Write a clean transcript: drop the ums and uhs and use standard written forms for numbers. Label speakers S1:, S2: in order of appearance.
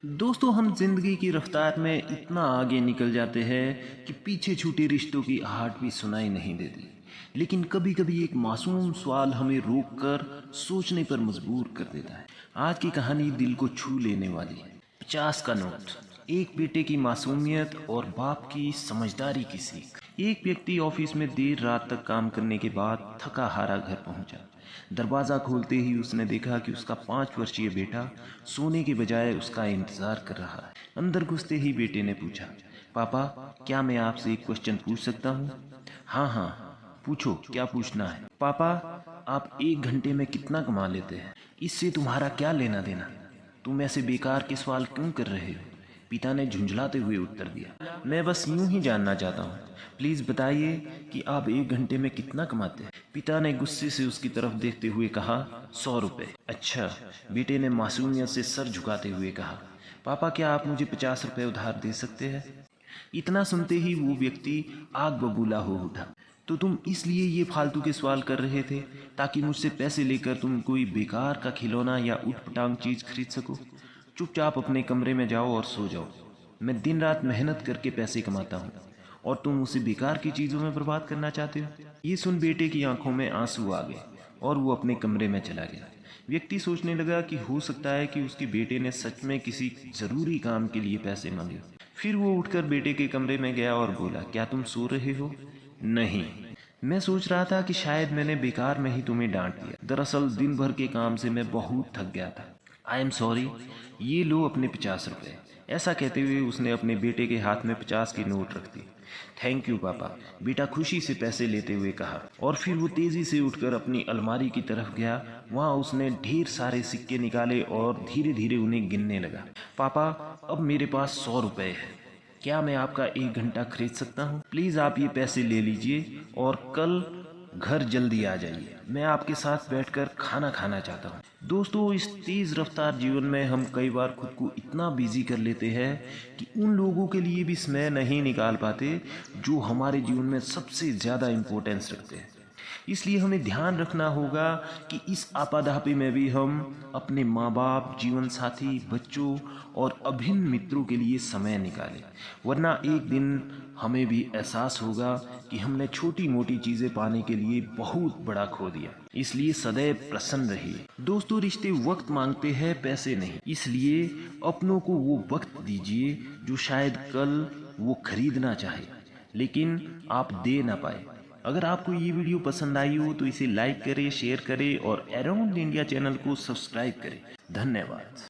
S1: दोस्तों, हम जिंदगी की रफ्तार में इतना आगे निकल जाते हैं कि पीछे छूटे रिश्तों की आहट भी सुनाई नहीं देती। लेकिन कभी कभी एक मासूम सवाल हमें रोक कर सोचने पर मजबूर कर देता है। आज की कहानी दिल को छू लेने वाली है। 50 का नोट, एक बेटे की मासूमियत और बाप की समझदारी की सीख। एक व्यक्ति ऑफिस में देर रात तक काम करने के बाद थका हारा घर पहुंचा। दरवाज़ा खोलते ही उसने देखा कि उसका 5 वर्षीय बेटा सोने के बजाय उसका इंतजार कर रहा है। अंदर घुसते ही बेटे ने पूछा, पापा, क्या मैं आपसे एक क्वेश्चन पूछ सकता हूँ? हाँ हाँ, पूछो, क्या पूछना है? पापा, आप 1 घंटे में कितना कमा लेते हैं? इससे तुम्हारा क्या लेना देना? तुम ऐसे बेकार के सवाल क्यों कर रहे हो? पिता ने झुंझलाते हुए उत्तर दिया, मैं बस यूं ही जानना चाहता हूँ। प्लीज बताइए कि आप 1 घंटे में कितना कमाते हैं? पिता ने गुस्से से उसकी तरफ देखते हुए कहा, 100 रुपए। अच्छा, बेटे ने मासूमियत से सर झुकाते हुए कहा, पापा, क्या आप मुझे 50 रुपए उधार दे सकते हैं? इतना सुनते ही वो व्यक्ति आग बबूला हो उठा। तो तुम इसलिए ये फालतू के सवाल कर रहे थे ताकि मुझसे पैसे लेकर तुम कोई बेकार का खिलौना या उठपटांग चीज खरीद सको? चुपचाप अपने कमरे में जाओ और सो जाओ। मैं दिन रात मेहनत करके पैसे कमाता हूँ और तुम उसे बेकार की चीज़ों में बर्बाद करना चाहते हो। ये सुन बेटे की आंखों में आंसू आ गए और वो अपने कमरे में चला गया। व्यक्ति सोचने लगा कि हो सकता है कि उसके बेटे ने सच में किसी ज़रूरी काम के लिए पैसे मांगे। फिर वो उठकर बेटे के कमरे में गया और बोला, क्या तुम सो रहे हो? नहीं, मैं सोच रहा था कि शायद मैंने बेकार में ही तुम्हें डांट दिया। दरअसल दिन भर के काम से मैं बहुत थक गया था। आई एम सॉरी, ये लो अपने 50 रुपए। ऐसा कहते हुए उसने अपने बेटे के हाथ में 50 की नोट रख दी। थैंक यू पापा, बेटा खुशी से पैसे लेते हुए कहा। और फिर वो तेजी से उठकर अपनी अलमारी की तरफ गया। वहाँ उसने ढेर सारे सिक्के निकाले और धीरे धीरे उन्हें गिनने लगा। पापा, अब मेरे पास 100 रुपए है। क्या मैं आपका 1 घंटा खरीद सकता हूँ? प्लीज आप ये पैसे ले लीजिए और कल घर जल्दी आ जाइए। मैं आपके साथ बैठकर खाना खाना चाहता हूँ। दोस्तों, इस तेज रफ्तार जीवन में हम कई बार खुद को इतना बिजी कर लेते हैं कि उन लोगों के लिए भी समय नहीं निकाल पाते जो हमारे जीवन में सबसे ज़्यादा इम्पोर्टेंस रखते हैं। इसलिए हमें ध्यान रखना होगा कि इस आपाधापी में भी हम अपने माँ बाप, जीवन साथी, बच्चों और अभिन्न मित्रों के लिए समय निकालें, वरना एक दिन हमें भी एहसास होगा कि हमने छोटी मोटी चीज़ें पाने के लिए बहुत बड़ा खो दिया। इसलिए सदैव प्रसन्न रहिए। दोस्तों, रिश्ते वक्त मांगते हैं, पैसे नहीं। इसलिए अपनों को वो वक्त दीजिए जो शायद कल वो खरीदना चाहे लेकिन आप दे ना पाए। अगर आपको ये वीडियो पसंद आई हो तो इसे लाइक करें, शेयर करें और अराउंड इंडिया चैनल को सब्सक्राइब करें। धन्यवाद।